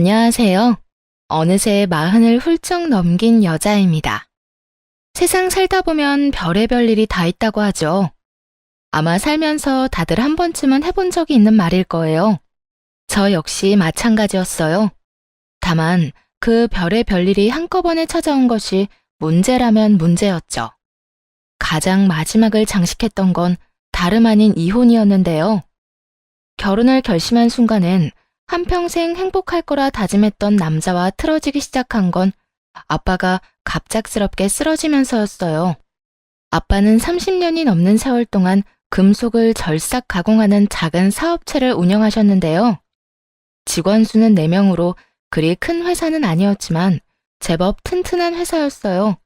안녕하세요. 어느새 40을 훌쩍 넘긴 여자입니다. 세상 살다 보면 별의별 일이 다 있다고 하죠. 아마 살면서 다들 한 번쯤은 해본 적이 있는 말일 거예요. 저 역시 마찬가지였어요. 다만 그 별의별 일이 한꺼번에 찾아온 것이 문제라면 문제였죠. 가장 마지막을 장식했던 건 다름 아닌 이혼이었는데요. 결혼을 결심한 순간엔 한평생 행복할 거라 다짐했던 남자와 틀어지기 시작한 건 아빠가 갑작스럽게 쓰러지면서였어요. 아빠는 30년이 넘는 세월 동안 금속을 절삭 가공하는 작은 사업체를 운영하셨는데요. 직원 수는 4명으로 그리 큰 회사는 아니었지만 제법 튼튼한 회사였어요.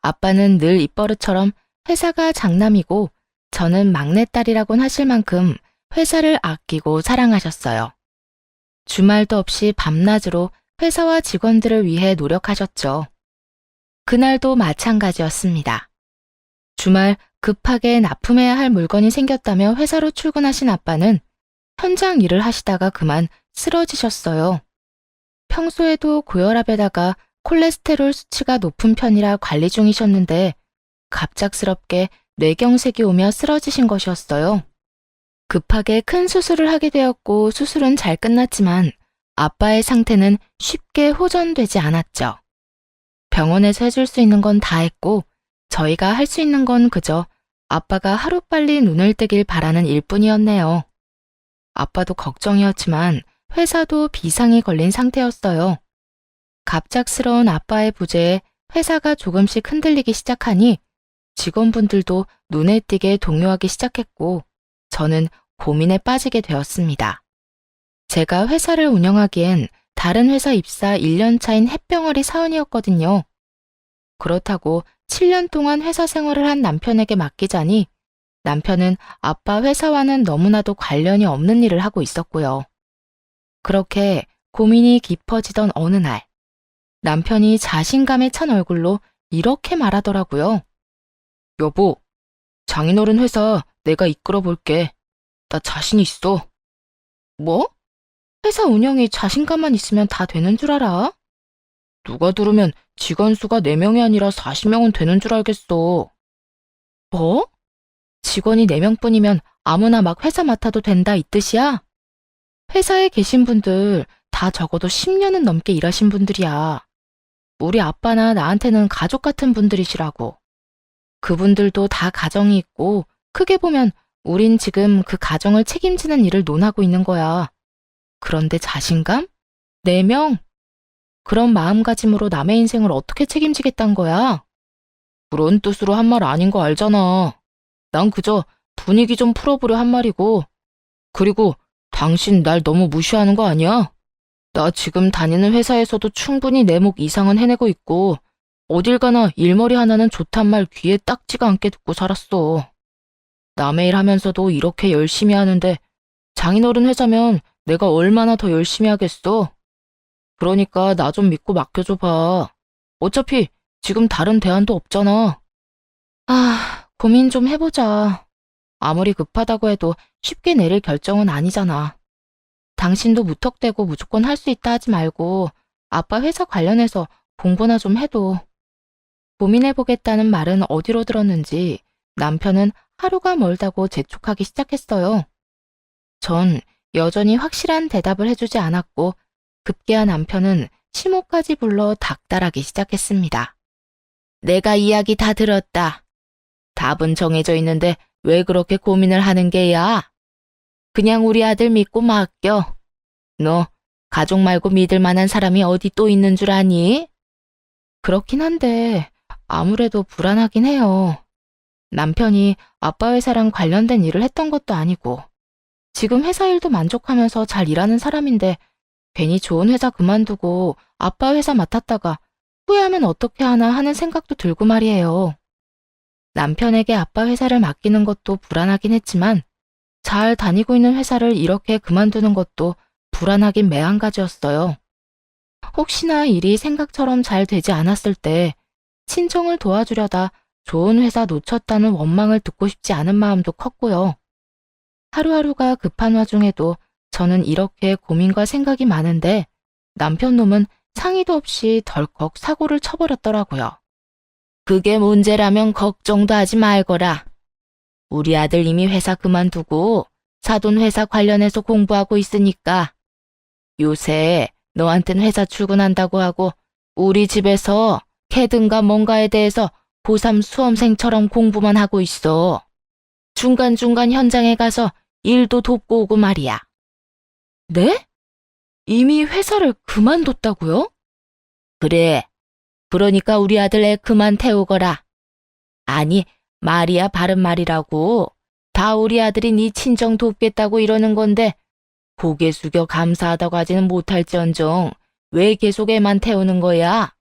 아빠는 늘 입버릇처럼 회사가 장남이고 저는 막내딸이라곤 하실 만큼 회사를 아끼고 사랑하셨어요. 주말도 없이 밤낮으로 회사와 직원들을 위해 노력하셨죠. 그날도 마찬가지였습니다. 주말 급하게 납품해야 할 물건이 생겼다며 회사로 출근하신 아빠는 현장 일을 하시다가 그만 쓰러지셨어요. 평소에도 고혈압에다가 콜레스테롤 수치가 높은 편이라 관리 중이셨는데 갑작스럽게 뇌경색이 오며 쓰러지신 것이었어요. 급하게 큰 수술을 하게 되었고 수술은 잘 끝났지만 아빠의 상태는 쉽게 호전되지 않았죠. 병원에서 해줄 수 있는 건 다 했고 저희가 할 수 있는 건 그저 아빠가 하루빨리 눈을 뜨길 바라는 일뿐이었네요. 아빠도 걱정이었지만 회사도 비상이 걸린 상태였어요. 갑작스러운 아빠의 부재에 회사가 조금씩 흔들리기 시작하니 직원분들도 눈에 띄게 동요하기 시작했고 저는 고민에 빠지게 되었습니다. 제가 회사를 운영하기엔 다른 회사 입사 1년 차인 햇병아리 사원이었거든요. 그렇다고 7년 동안 회사 생활을 한 남편에게 맡기자니 남편은 아빠 회사와는 너무나도 관련이 없는 일을 하고 있었고요. 그렇게 고민이 깊어지던 어느 날, 남편이 자신감에 찬 얼굴로 이렇게 말하더라고요. 여보, 장인어른 회사 내가 이끌어 볼게. 나 자신 있어. 뭐? 회사 운영이 자신감만 있으면 다 되는 줄 알아? 누가 들으면 직원 수가 4명이 아니라 40명은 되는 줄 알겠어. 뭐? 직원이 4명뿐이면 아무나 막 회사 맡아도 된다 이 뜻이야? 회사에 계신 분들 다 적어도 10년은 넘게 일하신 분들이야. 우리 아빠나 나한테는 가족 같은 분들이시라고. 그분들도 다 가정이 있고 크게 보면 우린 지금 그 가정을 책임지는 일을 논하고 있는 거야. 그런데 자신감? 4명? 그런 마음가짐으로 남의 인생을 어떻게 책임지겠다는 거야? 그런 뜻으로 한 말 아닌 거 알잖아. 난 그저 분위기 좀 풀어보려 한 말이고. 그리고 당신 날 너무 무시하는 거 아니야? 나 지금 다니는 회사에서도 충분히 내 목 이상은 해내고 있고 어딜 가나 일머리 하나는 좋단 말 귀에 딱지가 않게 듣고 살았어. 남의 일 하면서도 이렇게 열심히 하는데 장인어른 회사면 내가 얼마나 더 열심히 하겠어? 그러니까 나 좀 믿고 맡겨줘 봐. 어차피 지금 다른 대안도 없잖아. 고민 좀 해보자. 아무리 급하다고 해도 쉽게 내릴 결정은 아니잖아. 당신도 무턱대고 무조건 할 수 있다 하지 말고 아빠 회사 관련해서 공부나 좀 해도. 고민해보겠다는 말은 어디로 들었는지 남편은 하루가 멀다고 재촉하기 시작했어요. 전 여전히 확실한 대답을 해주지 않았고 급기야 남편은 시모까지 불러 닥달하기 시작했습니다. 내가 이야기 다 들었다. 답은 정해져 있는데 왜 그렇게 고민을 하는 게야? 그냥 우리 아들 믿고 맡겨. 너 가족 말고 믿을 만한 사람이 어디 또 있는 줄 아니? 그렇긴 한데 아무래도 불안하긴 해요. 남편이 아빠 회사랑 관련된 일을 했던 것도 아니고 지금 회사 일도 만족하면서 잘 일하는 사람인데 괜히 좋은 회사 그만두고 아빠 회사 맡았다가 후회하면 어떻게 하나 하는 생각도 들고 말이에요. 남편에게 아빠 회사를 맡기는 것도 불안하긴 했지만 잘 다니고 있는 회사를 이렇게 그만두는 것도 불안하긴 매한가지였어요. 혹시나 일이 생각처럼 잘 되지 않았을 때 친정을 도와주려다 좋은 회사 놓쳤다는 원망을 듣고 싶지 않은 마음도 컸고요. 하루하루가 급한 와중에도 저는 이렇게 고민과 생각이 많은데 남편 놈은 상의도 없이 덜컥 사고를 쳐버렸더라고요. 그게 문제라면 걱정도 하지 말거라. 우리 아들 이미 회사 그만두고 사돈 회사 관련해서 공부하고 있으니까 요새 너한텐 회사 출근한다고 하고 우리 집에서 캐든가 뭔가에 대해서 고3 수험생처럼 공부만 하고 있어. 중간중간 현장에 가서 일도 돕고 오고 말이야. 네? 이미 회사를 그만뒀다고요? 그래. 그러니까 우리 아들 애 그만 태우거라. 아니, 말이야 바른 말이라고. 다 우리 아들이 네 친정 돕겠다고 이러는 건데 고개 숙여 감사하다고 하지는 못할지언정 왜 계속 애만 태우는 거야?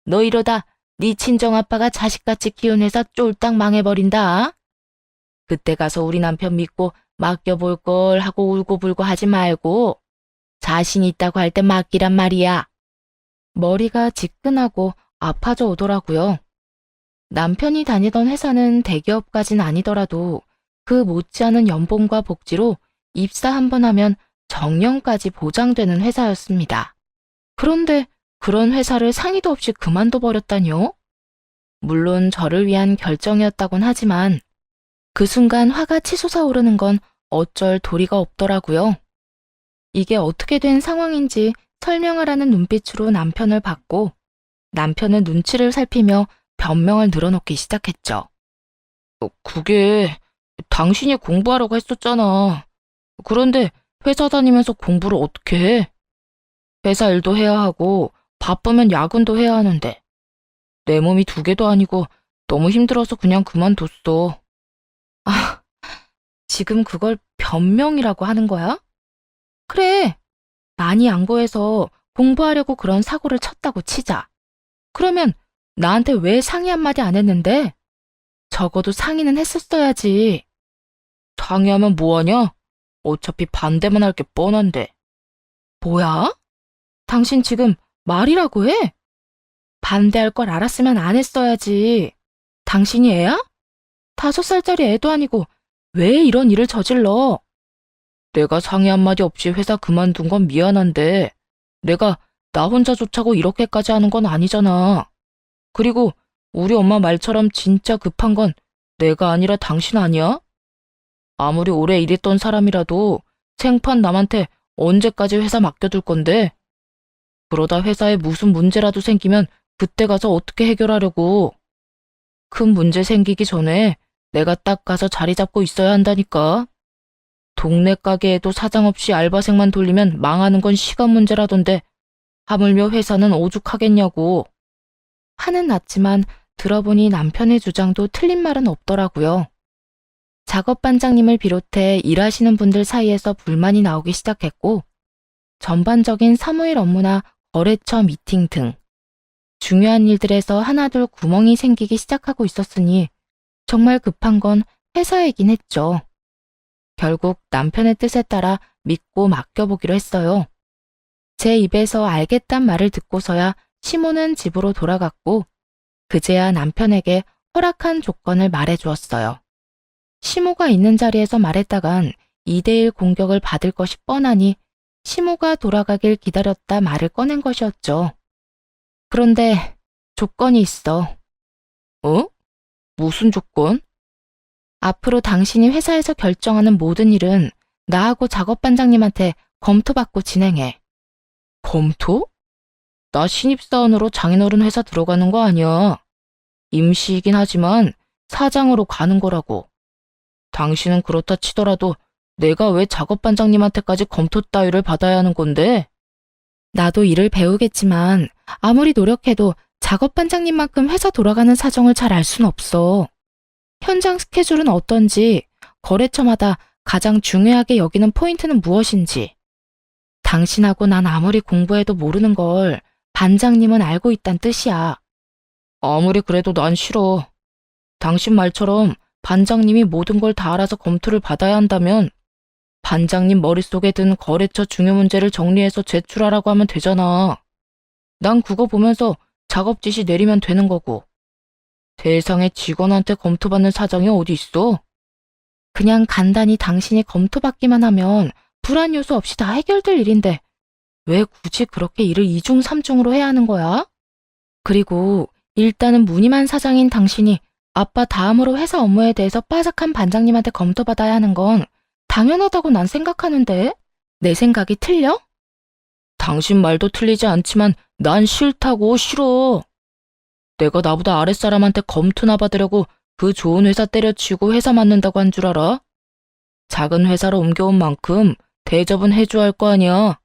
너 이러다 네 친정아빠가 자식같이 키운 회사 쫄딱 망해버린다. 그때 가서 우리 남편 믿고 맡겨볼 걸 하고 울고불고 하지 말고 자신 있다고 할 때 맡기란 말이야. 머리가 지끈하고 아파져 오더라고요. 남편이 다니던 회사는 대기업까진 아니더라도 그 못지않은 연봉과 복지로 입사 한 번 하면 정년까지 보장되는 회사였습니다. 그런데 그런 회사를 상의도 없이 그만둬 버렸다뇨? 물론 저를 위한 결정이었다곤 하지만 그 순간 화가 치솟아 오르는 건 어쩔 도리가 없더라고요. 이게 어떻게 된 상황인지 설명하라는 눈빛으로 남편을 봤고 남편은 눈치를 살피며 변명을 늘어놓기 시작했죠. 그게 당신이 공부하라고 했었잖아. 그런데 회사 다니면서 공부를 어떻게 해? 회사 일도 해야 하고 바쁘면 야근도 해야 하는데 내 몸이 두 개도 아니고 너무 힘들어서 그냥 그만뒀어. 아, 지금 그걸 변명이라고 하는 거야? 그래, 많이 양보해서 공부하려고 그런 사고를 쳤다고 치자. 그러면 나한테 왜 상의 한마디 안 했는데? 적어도 상의는 했었어야지. 상의하면 뭐하냐? 어차피 반대만 할 게 뻔한데. 뭐야? 당신 지금 말이라고 해? 반대할 걸 알았으면 안 했어야지. 당신이 애야? 5살짜리 애도 아니고 왜 이런 일을 저질러? 내가 상의 한마디 없이 회사 그만둔 건 미안한데 내가 나 혼자 좋자고 이렇게까지 하는 건 아니잖아. 그리고 우리 엄마 말처럼 진짜 급한 건 내가 아니라 당신 아니야? 아무리 오래 일했던 사람이라도 생판 남한테 언제까지 회사 맡겨둘 건데? 그러다 회사에 무슨 문제라도 생기면 그때 가서 어떻게 해결하려고? 큰 문제 생기기 전에 내가 딱 가서 자리 잡고 있어야 한다니까. 동네 가게에도 사장 없이 알바생만 돌리면 망하는 건 시간 문제라던데 하물며 회사는 오죽하겠냐고. 화는 났지만 들어보니 남편의 주장도 틀린 말은 없더라고요. 작업반장님을 비롯해 일하시는 분들 사이에서 불만이 나오기 시작했고 전반적인 사무일 업무나 거래처 미팅 등 중요한 일들에서 하나둘 구멍이 생기기 시작하고 있었으니 정말 급한 건 회사이긴 했죠. 결국 남편의 뜻에 따라 믿고 맡겨보기로 했어요. 제 입에서 알겠단 말을 듣고서야 시모는 집으로 돌아갔고 그제야 남편에게 허락한 조건을 말해주었어요. 시모가 있는 자리에서 말했다간 2대1 공격을 받을 것이 뻔하니 시모가 돌아가길 기다렸다 말을 꺼낸 것이었죠. 그런데 조건이 있어. 어? 무슨 조건? 앞으로 당신이 회사에서 결정하는 모든 일은 나하고 작업반장님한테 검토받고 진행해. 검토? 나 신입사원으로 장인어른 회사 들어가는 거 아니야. 임시이긴 하지만 사장으로 가는 거라고. 당신은 그렇다 치더라도 내가 왜 작업반장님한테까지 검토 따위를 받아야 하는 건데? 나도 일을 배우겠지만 아무리 노력해도 작업반장님만큼 회사 돌아가는 사정을 잘 알 순 없어. 현장 스케줄은 어떤지, 거래처마다 가장 중요하게 여기는 포인트는 무엇인지. 당신하고 난 아무리 공부해도 모르는 걸 반장님은 알고 있단 뜻이야. 아무리 그래도 난 싫어. 당신 말처럼 반장님이 모든 걸 다 알아서 검토를 받아야 한다면 반장님 머릿속에 든 거래처 중요 문제를 정리해서 제출하라고 하면 되잖아. 난 그거 보면서 작업 지시 내리면 되는 거고. 세상에 직원한테 검토받는 사정이 어디 있어? 그냥 간단히 당신이 검토받기만 하면 불안 요소 없이 다 해결될 일인데 왜 굳이 그렇게 일을 이중삼중으로 해야 하는 거야? 그리고 일단은 무늬만 사장인 당신이 아빠 다음으로 회사 업무에 대해서 빠삭한 반장님한테 검토받아야 하는 건 당연하다고 난 생각하는데? 내 생각이 틀려? 당신 말도 틀리지 않지만 난 싫다고 싫어. 내가 나보다 아랫사람한테 검토나 받으려고 그 좋은 회사 때려치우고 회사 맡는다고 한 줄 알아? 작은 회사로 옮겨온 만큼 대접은 해줘야 할 거 아니야.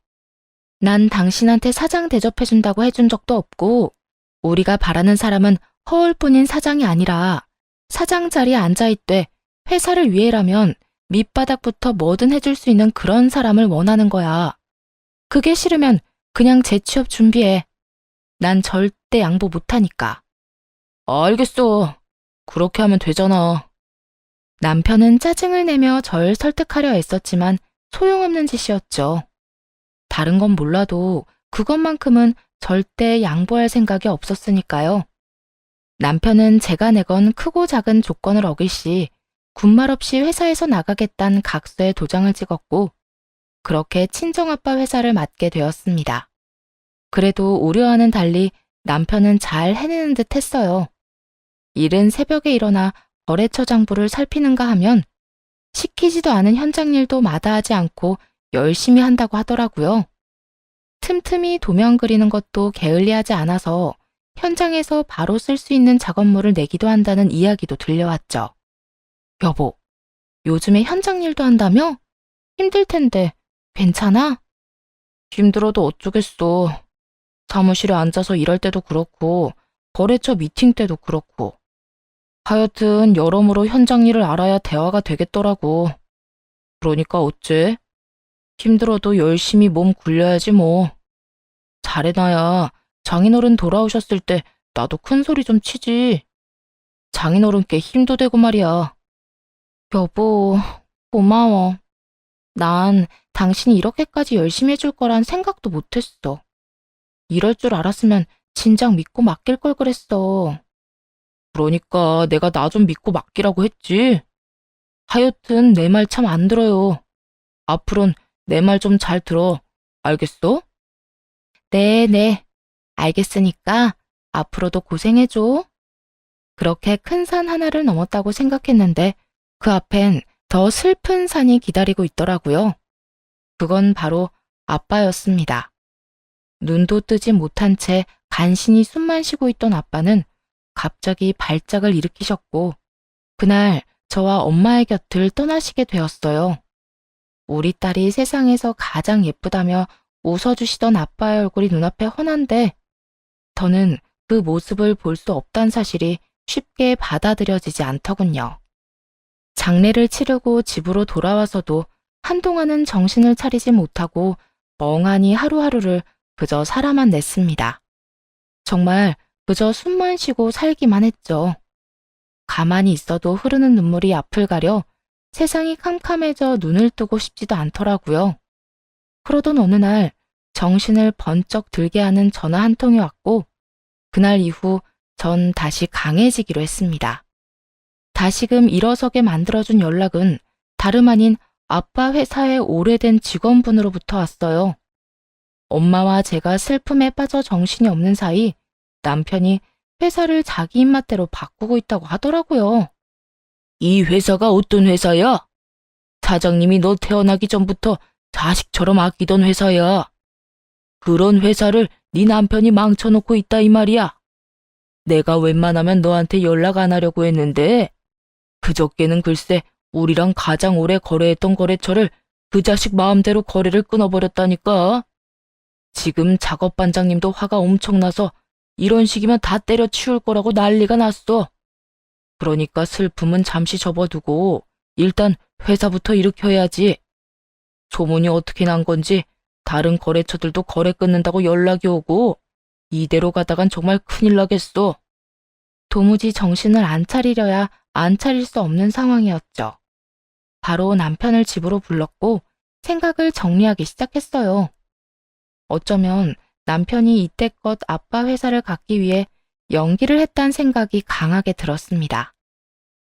난 당신한테 사장 대접해준다고 해준 적도 없고 우리가 바라는 사람은 허울뿐인 사장이 아니라 사장 자리에 앉아있되 회사를 위해라면 밑바닥부터 뭐든 해줄 수 있는 그런 사람을 원하는 거야. 그게 싫으면 그냥 재취업 준비해. 난 절대 양보 못하니까. 알겠어. 그렇게 하면 되잖아. 남편은 짜증을 내며 절 설득하려 애썼지만 소용없는 짓이었죠. 다른 건 몰라도 그것만큼은 절대 양보할 생각이 없었으니까요. 남편은 제가 내건 크고 작은 조건을 어길 시 군말 없이 회사에서 나가겠다는 각서에 도장을 찍었고 그렇게 친정아빠 회사를 맡게 되었습니다. 그래도 우려와는 달리 남편은 잘 해내는 듯 했어요. 이른 새벽에 일어나 거래처 장부를 살피는가 하면 시키지도 않은 현장 일도 마다하지 않고 열심히 한다고 하더라고요. 틈틈이 도면 그리는 것도 게을리하지 않아서 현장에서 바로 쓸 수 있는 작업물을 내기도 한다는 이야기도 들려왔죠. 여보, 요즘에 현장 일도 한다며? 힘들 텐데 괜찮아? 힘들어도 어쩌겠어. 사무실에 앉아서 일할 때도 그렇고 거래처 미팅 때도 그렇고 하여튼 여러모로 현장 일을 알아야 대화가 되겠더라고. 그러니까 어째? 힘들어도 열심히 몸 굴려야지 뭐. 잘해놔야 장인어른 돌아오셨을 때 나도 큰 소리 좀 치지. 장인어른께 힘도 되고 말이야. 여보, 고마워. 난 당신이 이렇게까지 열심히 해줄 거란 생각도 못했어. 이럴 줄 알았으면 진작 믿고 맡길 걸 그랬어. 그러니까 내가 나 좀 믿고 맡기라고 했지. 하여튼 내 말 참 안 들어요. 앞으론 내 말 좀 잘 들어. 알겠어? 네. 알겠으니까 앞으로도 고생해줘. 그렇게 큰 산 하나를 넘었다고 생각했는데 그 앞엔 더 슬픈 산이 기다리고 있더라고요. 그건 바로 아빠였습니다. 눈도 뜨지 못한 채 간신히 숨만 쉬고 있던 아빠는 갑자기 발작을 일으키셨고 그날 저와 엄마의 곁을 떠나시게 되었어요. 우리 딸이 세상에서 가장 예쁘다며 웃어주시던 아빠의 얼굴이 눈앞에 훤한데 저는 그 모습을 볼 수 없다는 사실이 쉽게 받아들여지지 않더군요. 장례를 치르고 집으로 돌아와서도 한동안은 정신을 차리지 못하고 멍하니 하루하루를 그저 살아만 냈습니다. 정말 그저 숨만 쉬고 살기만 했죠. 가만히 있어도 흐르는 눈물이 앞을 가려 세상이 캄캄해져 눈을 뜨고 싶지도 않더라고요. 그러던 어느 날 정신을 번쩍 들게 하는 전화 한 통이 왔고 그날 이후 전 다시 강해지기로 했습니다. 다시금 일어서게 만들어준 연락은 다름 아닌 아빠 회사의 오래된 직원분으로부터 왔어요. 엄마와 제가 슬픔에 빠져 정신이 없는 사이 남편이 회사를 자기 입맛대로 바꾸고 있다고 하더라고요. 이 회사가 어떤 회사야? 사장님이 너 태어나기 전부터 자식처럼 아끼던 회사야. 그런 회사를 네 남편이 망쳐놓고 있다 이 말이야. 내가 웬만하면 너한테 연락 안 하려고 했는데 그저께는 글쎄 우리랑 가장 오래 거래했던 거래처를 그 자식 마음대로 거래를 끊어버렸다니까. 지금 작업반장님도 화가 엄청나서 이런 식이면 다 때려치울 거라고 난리가 났어. 그러니까 슬픔은 잠시 접어두고 일단 회사부터 일으켜야지. 소문이 어떻게 난 건지 다른 거래처들도 거래 끊는다고 연락이 오고 이대로 가다간 정말 큰일 나겠어. 도무지 정신을 안 차리려야 안 차릴 수 없는 상황이었죠. 바로 남편을 집으로 불렀고 생각을 정리하기 시작했어요. 어쩌면 남편이 이때껏 아빠 회사를 갖기 위해 연기를 했다는 생각이 강하게 들었습니다.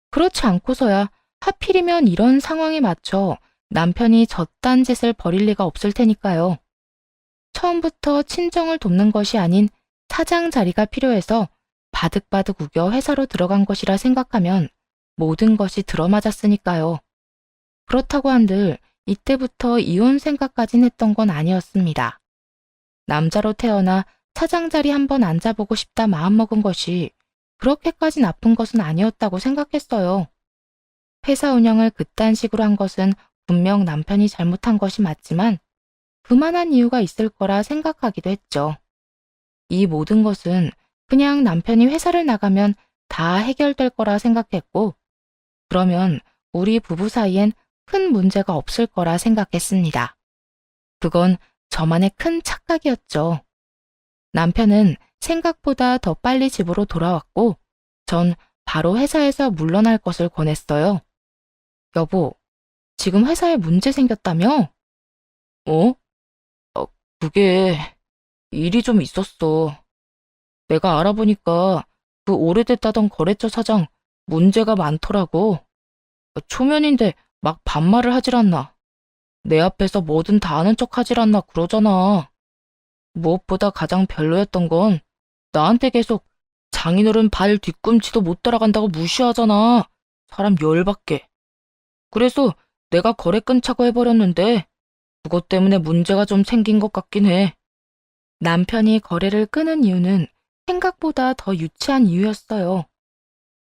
그렇지 않고서야 하필이면 이런 상황에 맞춰 남편이 저딴 짓을 벌일 리가 없을 테니까요. 처음부터 친정을 돕는 것이 아닌 사장 자리가 필요해서 바득바득 우겨 회사로 들어간 것이라 생각하면 모든 것이 들어맞았으니까요. 그렇다고 한들 이때부터 이혼 생각까진 했던 건 아니었습니다. 남자로 태어나 사장 자리 한번 앉아보고 싶다 마음먹은 것이 그렇게까지 나쁜 것은 아니었다고 생각했어요. 회사 운영을 그딴 식으로 한 것은 분명 남편이 잘못한 것이 맞지만 그만한 이유가 있을 거라 생각하기도 했죠. 이 모든 것은 그냥 남편이 회사를 나가면 다 해결될 거라 생각했고, 그러면 우리 부부 사이엔 큰 문제가 없을 거라 생각했습니다. 그건 저만의 큰 착각이었죠. 남편은 생각보다 더 빨리 집으로 돌아왔고, 전 바로 회사에서 물러날 것을 권했어요. 여보, 지금 회사에 문제 생겼다며? 어? 그게 일이 좀 있었어. 내가 알아보니까 그 오래됐다던 거래처 사장 문제가 많더라고. 초면인데 막 반말을 하질 않나. 내 앞에서 뭐든 다 아는 척 하질 않나 그러잖아. 무엇보다 가장 별로였던 건 나한테 계속 장인어른 발 뒤꿈치도 못 따라간다고 무시하잖아. 사람 열받게. 그래서 내가 거래 끊자고 해버렸는데 그것 때문에 문제가 좀 생긴 것 같긴 해. 남편이 거래를 끊은 이유는 생각보다 더 유치한 이유였어요.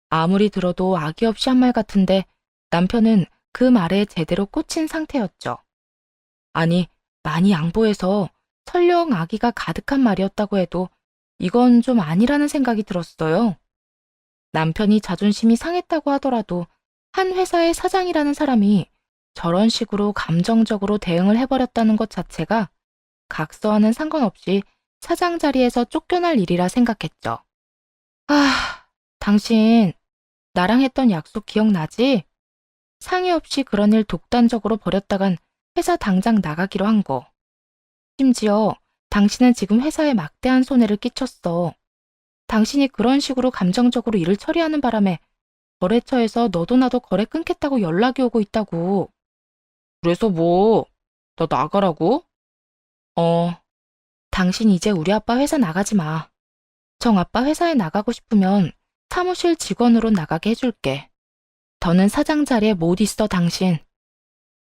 아무리 들어도 악의 없이 한 말 같은데 남편은 그 말에 제대로 꽂힌 상태였죠. 아니, 많이 양보해서 설령 악의가 가득한 말이었다고 해도 이건 좀 아니라는 생각이 들었어요. 남편이 자존심이 상했다고 하더라도 한 회사의 사장이라는 사람이 저런 식으로 감정적으로 대응을 해버렸다는 것 자체가 각서와는 상관없이 사장 자리에서 쫓겨날 일이라 생각했죠. 당신 나랑 했던 약속 기억나지? 상의 없이 그런 일 독단적으로 벌였다간 회사 당장 나가기로 한 거. 심지어 당신은 지금 회사에 막대한 손해를 끼쳤어. 당신이 그런 식으로 감정적으로 일을 처리하는 바람에 거래처에서 너도 나도 거래 끊겠다고 연락이 오고 있다고. 그래서 뭐? 나 나가라고? 당신 이제 우리 아빠 회사 나가지 마. 정 아빠 회사에 나가고 싶으면 사무실 직원으로 나가게 해줄게. 더는 사장 자리에 못 있어 당신.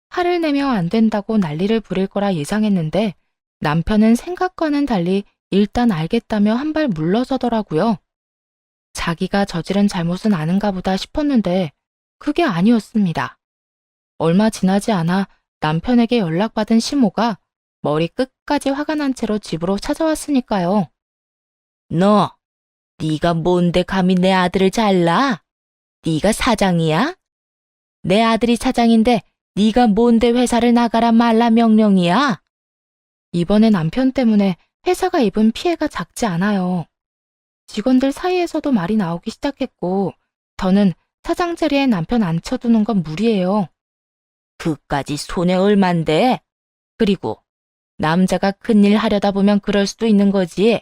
화를 내며 안 된다고 난리를 부릴 거라 예상했는데 남편은 생각과는 달리 일단 알겠다며 한 발 물러서더라고요. 자기가 저지른 잘못은 아는가 보다 싶었는데 그게 아니었습니다. 얼마 지나지 않아 남편에게 연락받은 시모가 머리 끝까지 화가 난 채로 집으로 찾아왔으니까요. 너, 네가 뭔데 감히 내 아들을 잘라? 네가 사장이야? 내 아들이 사장인데 네가 뭔데 회사를 나가라 말라 명령이야? 이번에 남편 때문에 회사가 입은 피해가 작지 않아요. 직원들 사이에서도 말이 나오기 시작했고 저는 사장 자리에 남편 앉혀두는 건 무리예요. 그까지 손해 얼만데? 그리고 남자가 큰일 하려다 보면 그럴 수도 있는 거지.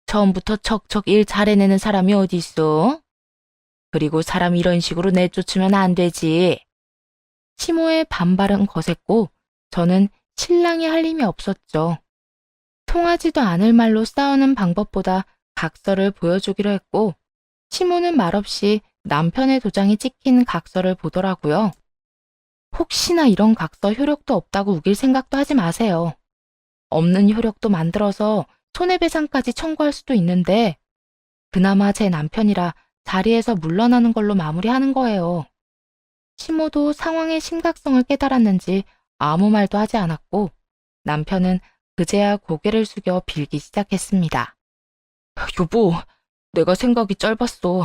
처음부터 척척 일 잘해내는 사람이 어디 있어? 그리고 사람 이런 식으로 내쫓으면 안 되지. 시모의 반발은 거셌고 저는 신랑이 할 힘이 없었죠. 통하지도 않을 말로 싸우는 방법보다 각서를 보여주기로 했고 시모는 말없이 남편의 도장이 찍힌 각서를 보더라고요. 혹시나 이런 각서 효력도 없다고 우길 생각도 하지 마세요. 없는 효력도 만들어서 손해배상까지 청구할 수도 있는데 그나마 제 남편이라 자리에서 물러나는 걸로 마무리하는 거예요. 시모도 상황의 심각성을 깨달았는지 아무 말도 하지 않았고 남편은 그제야 고개를 숙여 빌기 시작했습니다. 여보, 내가 생각이 짧았어.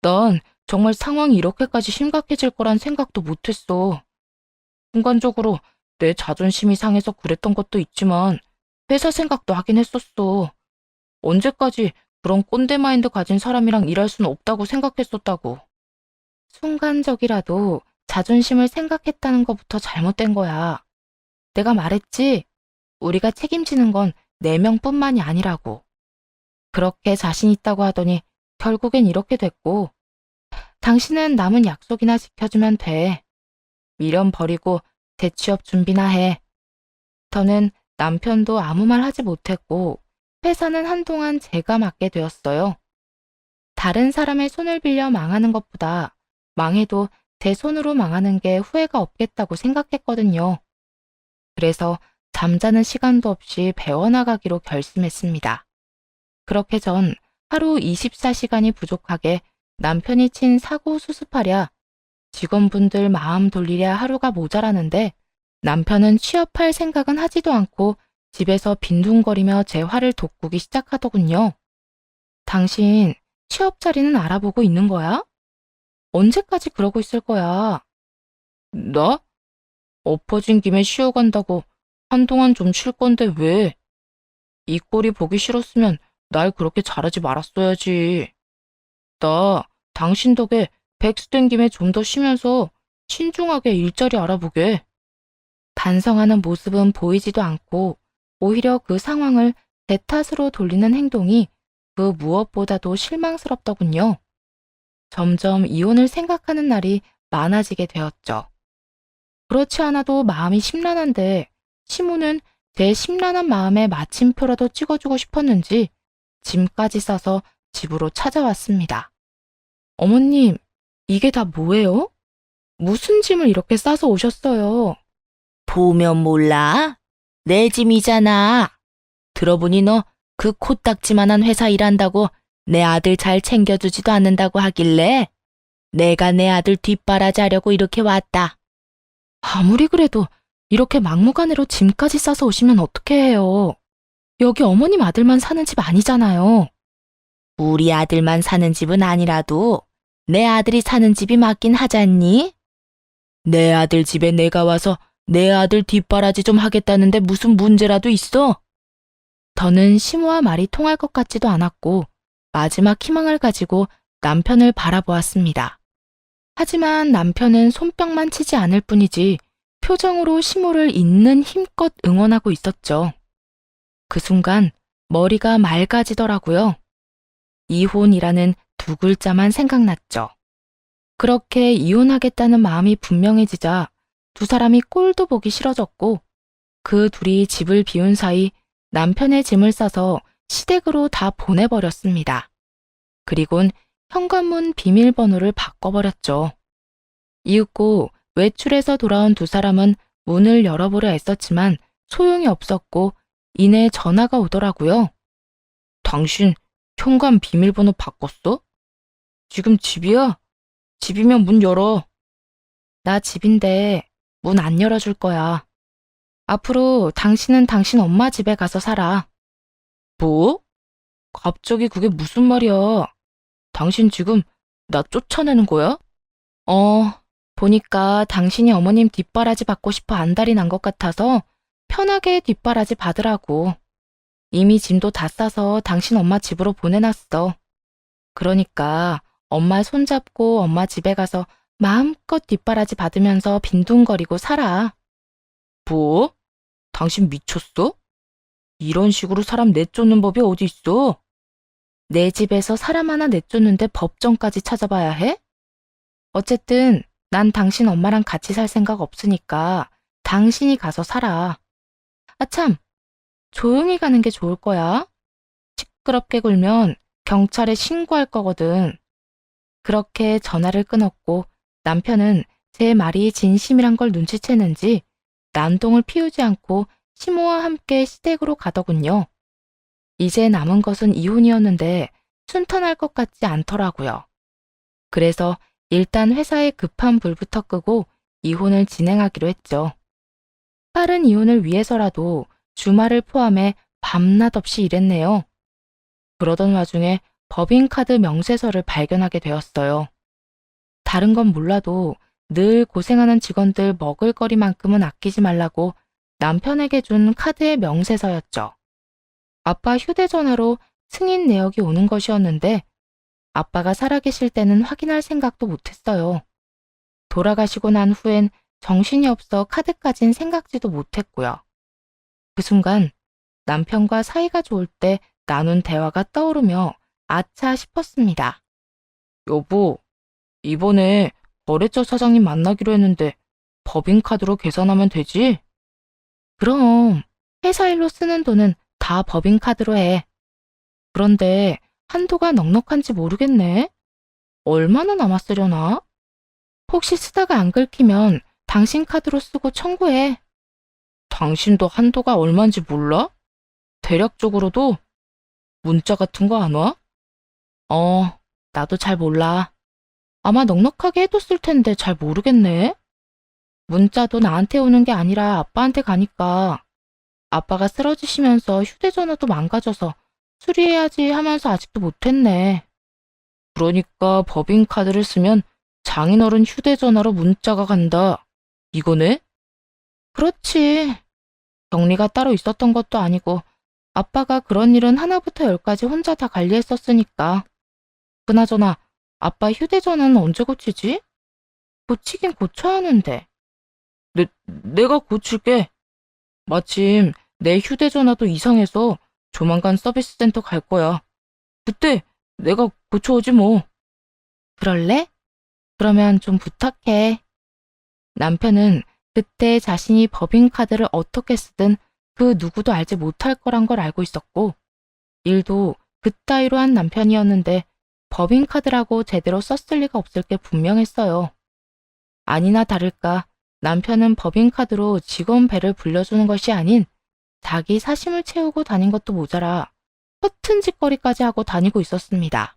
난 정말 상황이 이렇게까지 심각해질 거란 생각도 못했어. 순간적으로 내 자존심이 상해서 그랬던 것도 있지만 회사 생각도 하긴 했었어. 언제까지 그런 꼰대 마인드 가진 사람이랑 일할 수는 없다고 생각했었다고. 순간적이라도 자존심을 생각했다는 것부터 잘못된 거야. 내가 말했지? 우리가 책임지는 건 4명뿐만이 아니라고. 그렇게 자신 있다고 하더니 결국엔 이렇게 됐고 당신은 남은 약속이나 지켜주면 돼. 미련 버리고 재취업 준비나 해. 더는 남편도 아무 말 하지 못했고 회사는 한동안 제가 맡게 되었어요. 다른 사람의 손을 빌려 망하는 것보다 망해도 제 손으로 망하는 게 후회가 없겠다고 생각했거든요. 그래서 잠자는 시간도 없이 배워나가기로 결심했습니다. 그렇게 전 하루 24시간이 부족하게 남편이 친 사고 수습하랴, 직원분들 마음 돌리랴 하루가 모자라는데 남편은 취업할 생각은 하지도 않고 집에서 빈둥거리며 제 화를 돋구기 시작하더군요. 당신 취업 자리는 알아보고 있는 거야? 언제까지 그러고 있을 거야? 나? 엎어진 김에 쉬어간다고 한동안 좀 쉴 건데 왜? 이 꼴이 보기 싫었으면 날 그렇게 잘하지 말았어야지. 나 당신 덕에 백수 된 김에 좀 더 쉬면서 신중하게 일자리 알아보게. 반성하는 모습은 보이지도 않고 오히려 그 상황을 제 탓으로 돌리는 행동이 그 무엇보다도 실망스럽더군요. 점점 이혼을 생각하는 날이 많아지게 되었죠. 그렇지 않아도 마음이 심란한데 시모는 제 심란한 마음에 마침표라도 찍어주고 싶었는지 짐까지 싸서 집으로 찾아왔습니다. 어머님, 이게 다 뭐예요? 무슨 짐을 이렇게 싸서 오셨어요? 보면 몰라? 내 짐이잖아. 들어보니 너 그 코딱지만한 회사 일한다고 내 아들 잘 챙겨주지도 않는다고 하길래 내가 내 아들 뒷바라지하려고 이렇게 왔다. 아무리 그래도 이렇게 막무가내로 짐까지 싸서 오시면 어떻게 해요? 여기 어머님 아들만 사는 집 아니잖아요. 우리 아들만 사는 집은 아니라도 내 아들이 사는 집이 맞긴 하잖니? 내 아들 집에 내가 와서 내 아들 뒷바라지 좀 하겠다는데 무슨 문제라도 있어? 더는 시모와 말이 통할 것 같지도 않았고 마지막 희망을 가지고 남편을 바라보았습니다. 하지만 남편은 손뼉만 치지 않을 뿐이지 표정으로 시모를 있는 힘껏 응원하고 있었죠. 그 순간 머리가 맑아지더라고요. 이혼이라는 두 글자만 생각났죠. 그렇게 이혼하겠다는 마음이 분명해지자 두 사람이 꼴도 보기 싫어졌고 그 둘이 집을 비운 사이 남편의 짐을 싸서 시댁으로 다 보내버렸습니다. 그리곤 현관문 비밀번호를 바꿔버렸죠. 이윽고 외출해서 돌아온 두 사람은 문을 열어보려 애썼지만 소용이 없었고 이내 전화가 오더라고요. 당신 현관 비밀번호 바꿨어? 지금 집이야? 집이면 문 열어. 나 집인데 문 안 열어줄 거야. 앞으로 당신은 당신 엄마 집에 가서 살아. 뭐? 갑자기 그게 무슨 말이야? 당신 지금 나 쫓아내는 거야? 보니까 당신이 어머님 뒷바라지 받고 싶어 안달이 난 것 같아서 편하게 뒷바라지 받으라고. 이미 짐도 다 싸서 당신 엄마 집으로 보내놨어. 그러니까 엄마 손잡고 엄마 집에 가서 마음껏 뒷바라지 받으면서 빈둥거리고 살아. 뭐? 당신 미쳤어? 이런 식으로 사람 내쫓는 법이 어디 있어? 내 집에서 사람 하나 내쫓는데 법정까지 찾아봐야 해? 어쨌든 난 당신 엄마랑 같이 살 생각 없으니까 당신이 가서 살아. 아참, 조용히 가는 게 좋을 거야. 시끄럽게 굴면 경찰에 신고할 거거든. 그렇게 전화를 끊었고 남편은 제 말이 진심이란 걸 눈치채는지 난동을 피우지 않고 시모와 함께 시댁으로 가더군요. 이제 남은 것은 이혼이었는데 순탄할 것 같지 않더라고요. 그래서 일단 회사에 급한 불부터 끄고 이혼을 진행하기로 했죠. 빠른 이혼을 위해서라도 주말을 포함해 밤낮 없이 일했네요. 그러던 와중에 법인카드 명세서를 발견하게 되었어요. 다른 건 몰라도 늘 고생하는 직원들 먹을거리만큼은 아끼지 말라고 남편에게 준 카드의 명세서였죠. 아빠 휴대전화로 승인 내역이 오는 것이었는데 아빠가 살아계실 때는 확인할 생각도 못했어요. 돌아가시고 난 후엔 정신이 없어 카드까진 생각지도 못했고요. 그 순간 남편과 사이가 좋을 때 나눈 대화가 떠오르며 아차 싶었습니다. 여보, 이번에 거래처 사장님 만나기로 했는데 법인카드로 계산하면 되지? 그럼 회사 일로 쓰는 돈은 다 법인카드로 해. 그런데 한도가 넉넉한지 모르겠네. 얼마나 남았으려나? 혹시 쓰다가 안 긁히면 당신 카드로 쓰고 청구해. 당신도 한도가 얼만지 몰라? 대략적으로도 문자 같은 거 안 와? 나도 잘 몰라. 아마 넉넉하게 해뒀을 텐데 잘 모르겠네. 문자도 나한테 오는 게 아니라 아빠한테 가니까 아빠가 쓰러지시면서 휴대전화도 망가져서 수리해야지 하면서 아직도 못했네. 그러니까 법인카드를 쓰면 장인어른 휴대전화로 문자가 간다. 이거네? 그렇지. 격리가 따로 있었던 것도 아니고 아빠가 그런 일은 하나부터 열까지 혼자 다 관리했었으니까. 그나저나 아빠 휴대전화는 언제 고치지? 고치긴 고쳐야 하는데. 내가 고칠게. 마침 내 휴대전화도 이상해서 조만간 서비스 센터 갈 거야. 그때 내가 고쳐오지 뭐. 그럴래? 그러면 좀 부탁해. 남편은 그때 자신이 법인카드를 어떻게 쓰든 그 누구도 알지 못할 거란 걸 알고 있었고, 일도 그따위로 한 남편이었는데 법인카드라고 제대로 썼을 리가 없을 게 분명했어요. 아니나 다를까 남편은 법인카드로 직원 배를 불려주는 것이 아닌 자기 사심을 채우고 다닌 것도 모자라 허튼 짓거리까지 하고 다니고 있었습니다.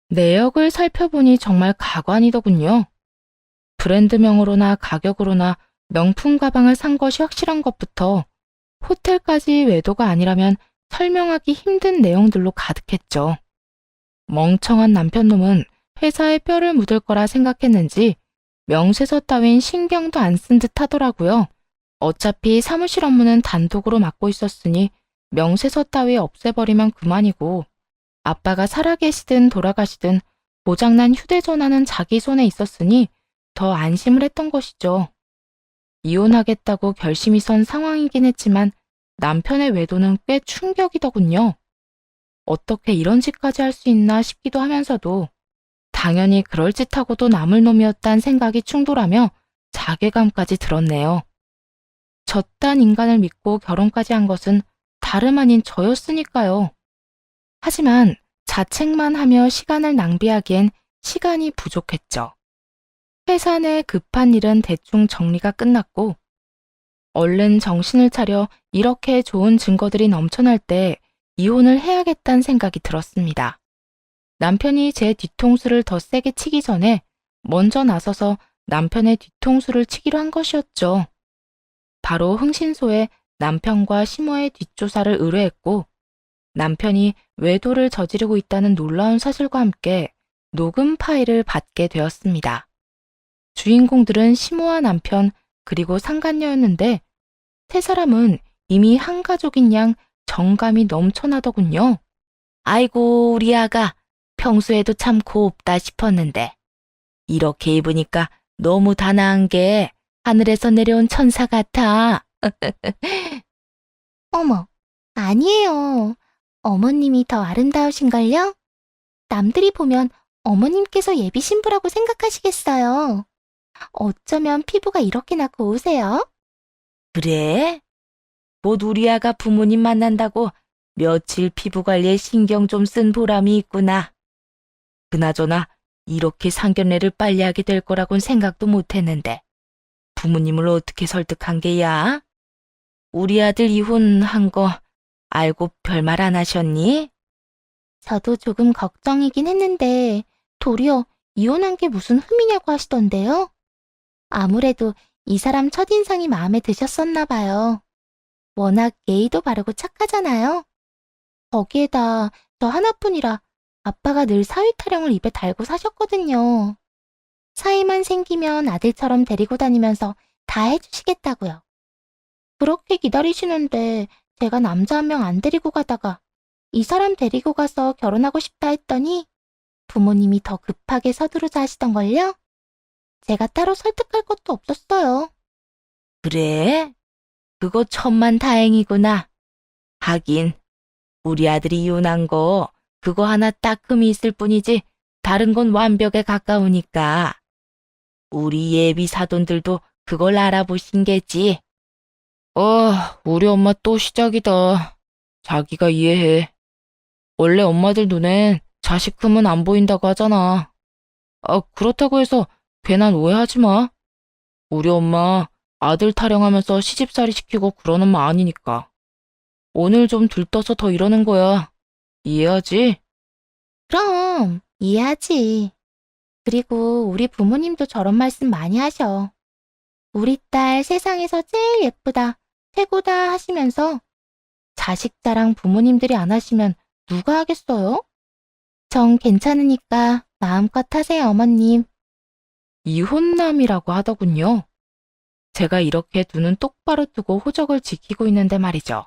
내역을 살펴보니 정말 가관이더군요. 브랜드명으로나 가격으로나 명품 가방을 산 것이 확실한 것부터 호텔까지 외도가 아니라면 설명하기 힘든 내용들로 가득했죠. 멍청한 남편놈은 회사에 뼈를 묻을 거라 생각했는지 명세서 따윈 신경도 안 쓴 듯 하더라고요. 어차피 사무실 업무는 단독으로 맡고 있었으니 명세서 따위 없애버리면 그만이고, 아빠가 살아계시든 돌아가시든 고장난 휴대전화는 자기 손에 있었으니 더 안심을 했던 것이죠. 이혼하겠다고 결심이 선 상황이긴 했지만 남편의 외도는 꽤 충격이더군요. 어떻게 이런 짓까지 할 수 있나 싶기도 하면서도 당연히 그럴짓하고도 남을 놈이었단 생각이 충돌하며 자괴감까지 들었네요. 저딴 인간을 믿고 결혼까지 한 것은 다름 아닌 저였으니까요. 하지만 자책만 하며 시간을 낭비하기엔 시간이 부족했죠. 회사 내 급한 일은 대충 정리가 끝났고, 얼른 정신을 차려 이렇게 좋은 증거들이 넘쳐날 때 이혼을 해야겠다는 생각이 들었습니다. 남편이 제 뒤통수를 더 세게 치기 전에 먼저 나서서 남편의 뒤통수를 치기로 한 것이었죠. 바로 흥신소에 남편과 시모의 뒷조사를 의뢰했고, 남편이 외도를 저지르고 있다는 놀라운 사실과 함께 녹음 파일을 받게 되었습니다. 주인공들은 시모와 남편 그리고 상간녀였는데 세 사람은 이미 한 가족인 양 정감이 넘쳐나더군요. 아이고 우리 아가 평소에도 참 곱다 싶었는데 이렇게 입으니까 너무 단아한 게 하늘에서 내려온 천사 같아. 어머, 아니에요. 어머님이 더 아름다우신걸요? 남들이 보면 어머님께서 예비 신부라고 생각하시겠어요. 어쩌면 피부가 이렇게나 고우세요? 그래? 곧 우리 아가 부모님 만난다고 며칠 피부 관리에 신경 좀 쓴 보람이 있구나. 그나저나 이렇게 상견례를 빨리 하게 될 거라고는 생각도 못했는데 부모님을 어떻게 설득한 게야? 우리 아들 이혼한 거 알고 별말 안 하셨니? 저도 조금 걱정이긴 했는데 도리어 이혼한 게 무슨 흠이냐고 하시던데요. 아무래도 이 사람 첫인상이 마음에 드셨었나 봐요. 워낙 예의도 바르고 착하잖아요. 거기에다 저 하나뿐이라 아빠가 늘 사위 타령을 입에 달고 사셨거든요. 사위만 생기면 아들처럼 데리고 다니면서 다 해주시겠다고요. 그렇게 기다리시는데 제가 남자 한 명 안 데리고 가다가 이 사람 데리고 가서 결혼하고 싶다 했더니 부모님이 더 급하게 서두르자 하시던걸요? 제가 따로 설득할 것도 없었어요. 그래? 그거 천만 다행이구나. 하긴 우리 아들이 이혼한 거 그거 하나 딱 흠이 있을 뿐이지 다른 건 완벽에 가까우니까. 우리 예비 사돈들도 그걸 알아보신 게지. 우리 엄마 또 시작이다. 자기가 이해해. 원래 엄마들 눈엔 자식 흠은 안 보인다고 하잖아. 그렇다고 해서 괜한 오해하지 마. 우리 엄마 아들 타령하면서 시집살이 시키고 그러는 마 아니니까. 오늘 좀 들떠서 더 이러는 거야. 이해하지? 그럼 이해하지. 그리고 우리 부모님도 저런 말씀 많이 하셔. 우리 딸 세상에서 제일 예쁘다, 최고다 하시면서 자식 자랑 부모님들이 안 하시면 누가 하겠어요? 정 괜찮으니까 마음껏 하세요, 어머님. 이혼남이라고 하더군요. 제가 이렇게 눈은 똑바로 뜨고 호적을 지키고 있는데 말이죠.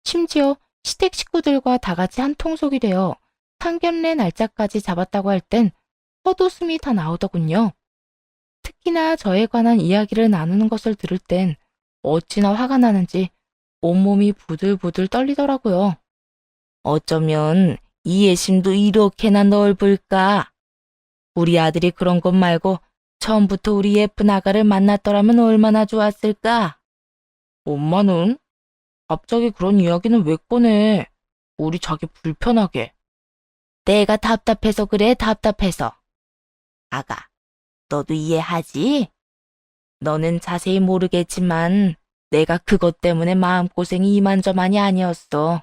심지어 시댁 식구들과 다 같이 한 통속이 되어 상견례 날짜까지 잡았다고 할 땐 헛웃음이 다 나오더군요. 특히나 저에 관한 이야기를 나누는 것을 들을 땐 어찌나 화가 나는지 온몸이 부들부들 떨리더라고요. 어쩌면 이해심도 이렇게나 넓을까? 우리 아들이 그런 것 말고 처음부터 우리 예쁜 아가를 만났더라면 얼마나 좋았을까? 엄마는? 갑자기 그런 이야기는 왜 꺼내? 우리 자기 불편하게. 내가 답답해서 그래, 답답해서. 아가, 너도 이해하지? 너는 자세히 모르겠지만 내가 그것 때문에 마음고생이 이만저만이 아니었어.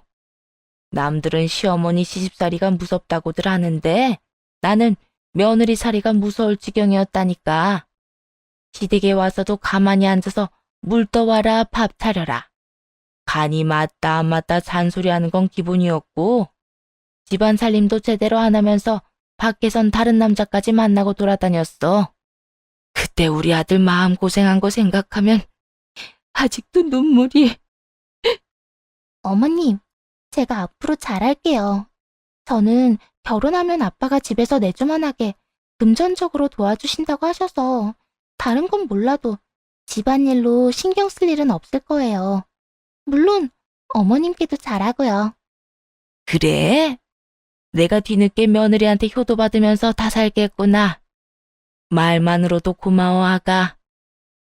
남들은 시어머니 시집살이가 무섭다고들 하는데 나는 며느리살이가 무서울 지경이었다니까. 시댁에 와서도 가만히 앉아서 물 떠와라, 밥 차려라. 간이 맞다 안 맞다 잔소리하는 건 기본이었고 집안 살림도 제대로 안 하면서 밖에선 다른 남자까지 만나고 돌아다녔어. 그때 우리 아들 마음고생한 거 생각하면 아직도 눈물이. 어머님, 제가 앞으로 잘할게요. 저는 결혼하면 아빠가 집에서 내조만하게 금전적으로 도와주신다고 하셔서 다른 건 몰라도 집안일로 신경 쓸 일은 없을 거예요. 물론 어머님께도 잘하고요. 그래? 내가 뒤늦게 며느리한테 효도받으면서 다 살겠구나. 말만으로도 고마워, 아가.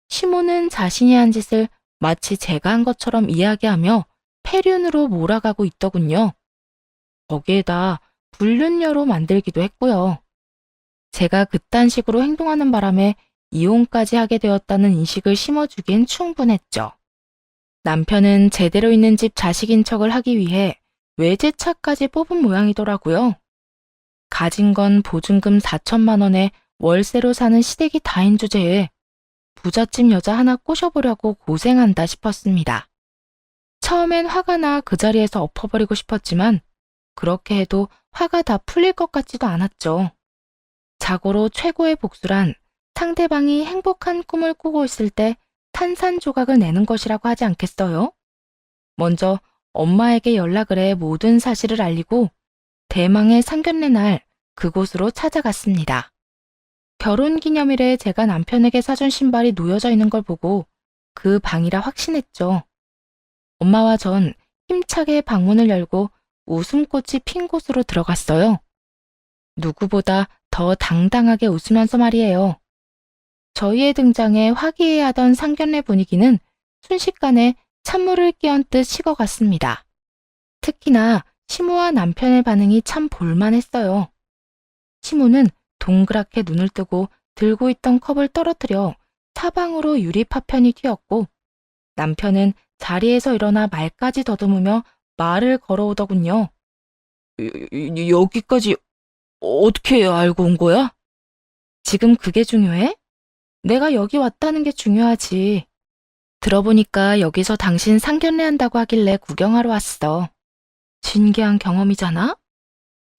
시모는 자신이 한 짓을 마치 제가 한 것처럼 이야기하며 폐륜으로 몰아가고 있더군요. 거기에다 불륜녀로 만들기도 했고요. 제가 그딴 식으로 행동하는 바람에 이혼까지 하게 되었다는 인식을 심어주기엔 충분했죠. 남편은 제대로 있는 집 자식인 척을 하기 위해 외제차까지 뽑은 모양이더라고요. 가진 건 보증금 4천만 원에 월세로 사는 시댁이 다인 주제에 부잣집 여자 하나 꼬셔보려고 고생한다 싶었습니다. 처음엔 화가 나 그 자리에서 엎어버리고 싶었지만 그렇게 해도 화가 다 풀릴 것 같지도 않았죠. 자고로 최고의 복수란 상대방이 행복한 꿈을 꾸고 있을 때 탄산 조각을 내는 것이라고 하지 않겠어요? 먼저 엄마에게 연락을 해 모든 사실을 알리고 대망의 상견례 날 그곳으로 찾아갔습니다. 결혼기념일에 제가 남편에게 사준 신발이 놓여져 있는 걸 보고 그 방이라 확신했죠. 엄마와 전 힘차게 방문을 열고 웃음꽃이 핀 곳으로 들어갔어요. 누구보다 더 당당하게 웃으면서 말이에요. 저희의 등장에 화기애애하던 상견례 분위기는 순식간에 찬물을 끼얹듯 식어갔습니다. 특히나 시모와 남편의 반응이 참 볼만했어요. 시모는 동그랗게 눈을 뜨고 들고 있던 컵을 떨어뜨려 사방으로 유리 파편이 튀었고 남편은 자리에서 일어나 말까지 더듬으며 말을 걸어오더군요. 여기까지 어떻게 알고 온 거야? 지금 그게 중요해? 내가 여기 왔다는 게 중요하지. 들어보니까 여기서 당신 상견례 한다고 하길래 구경하러 왔어. 신기한 경험이잖아?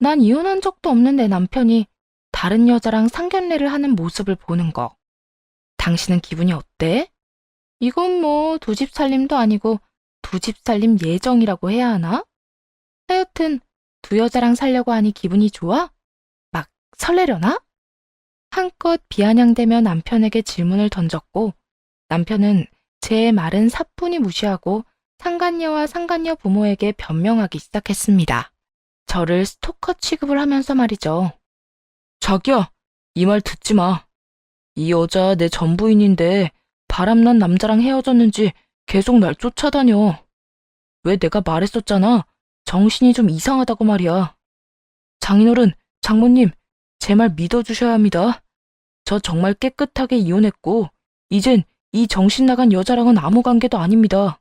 난 이혼한 적도 없는 내 남편이 다른 여자랑 상견례를 하는 모습을 보는 거. 당신은 기분이 어때? 이건 뭐 두 집 살림도 아니고 두 집 살림 예정이라고 해야 하나? 하여튼 두 여자랑 살려고 하니 기분이 좋아? 막 설레려나? 한껏 비아냥대며 남편에게 질문을 던졌고 남편은 제 말은 사뿐히 무시하고 상간녀와 상간녀 부모에게 변명하기 시작했습니다. 저를 스토커 취급을 하면서 말이죠. 자기야, 이 말 듣지 마. 이 여자 내 전부인인데 바람난 남자랑 헤어졌는지 계속 날 쫓아다녀. 왜 내가 말했었잖아. 정신이 좀 이상하다고 말이야. 장인어른, 장모님, 제 말 믿어주셔야 합니다. 저 정말 깨끗하게 이혼했고, 이젠 이 정신 나간 여자랑은 아무 관계도 아닙니다.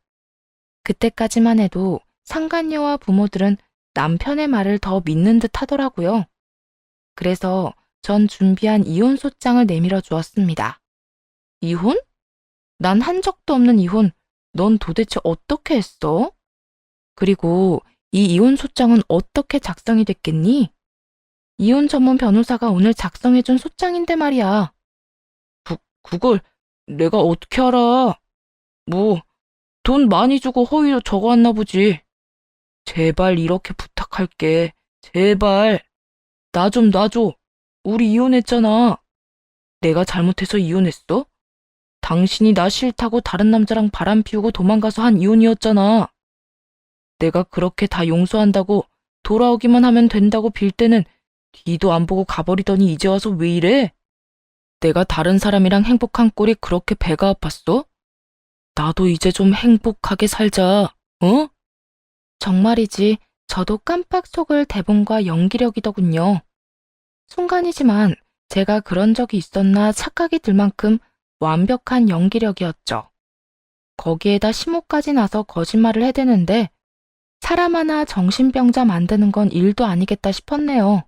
그때까지만 해도 상간녀와 부모들은 남편의 말을 더 믿는 듯 하더라고요. 그래서 전 준비한 이혼 소장을 내밀어 주었습니다. 이혼? 난 한 적도 없는 이혼, 넌 도대체 어떻게 했어? 그리고 이 이혼 소장은 어떻게 작성이 됐겠니? 이혼 전문 변호사가 오늘 작성해준 소장인데 말이야. 그걸 내가 어떻게 알아? 뭐, 돈 많이 주고 허위로 적어왔나 보지. 제발 이렇게 부탁할게. 제발. 나 좀 놔줘. 우리 이혼했잖아. 내가 잘못해서 이혼했어? 당신이 나 싫다고 다른 남자랑 바람 피우고 도망가서 한 이혼이었잖아. 내가 그렇게 다 용서한다고 돌아오기만 하면 된다고 빌 때는 뒤도 안 보고 가버리더니 이제 와서 왜 이래? 내가 다른 사람이랑 행복한 꼴이 그렇게 배가 아팠어? 나도 이제 좀 행복하게 살자, 어? 정말이지, 저도 깜빡 속을 대본과 연기력이더군요. 순간이지만 제가 그런 적이 있었나 착각이 들 만큼 완벽한 연기력이었죠. 거기에다 심호까지 나서 거짓말을 해대는데 사람 하나 정신병자 만드는 건 일도 아니겠다 싶었네요.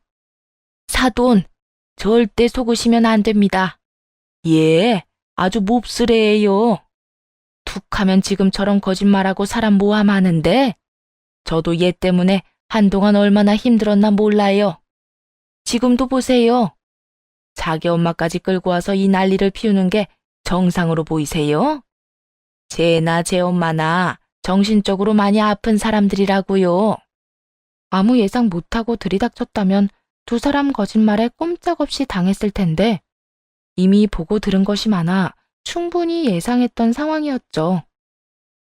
사돈, 절대 속으시면 안 됩니다. 예, 아주 몹쓸해요. 툭 하면 지금처럼 거짓말하고 사람 모함하는데 저도 얘 때문에 한동안 얼마나 힘들었나 몰라요. 지금도 보세요. 자기 엄마까지 끌고 와서 이 난리를 피우는 게 정상으로 보이세요? 쟤나 제 엄마나 정신적으로 많이 아픈 사람들이라고요. 아무 예상 못하고 들이닥쳤다면 두 사람 거짓말에 꼼짝없이 당했을 텐데 이미 보고 들은 것이 많아 충분히 예상했던 상황이었죠.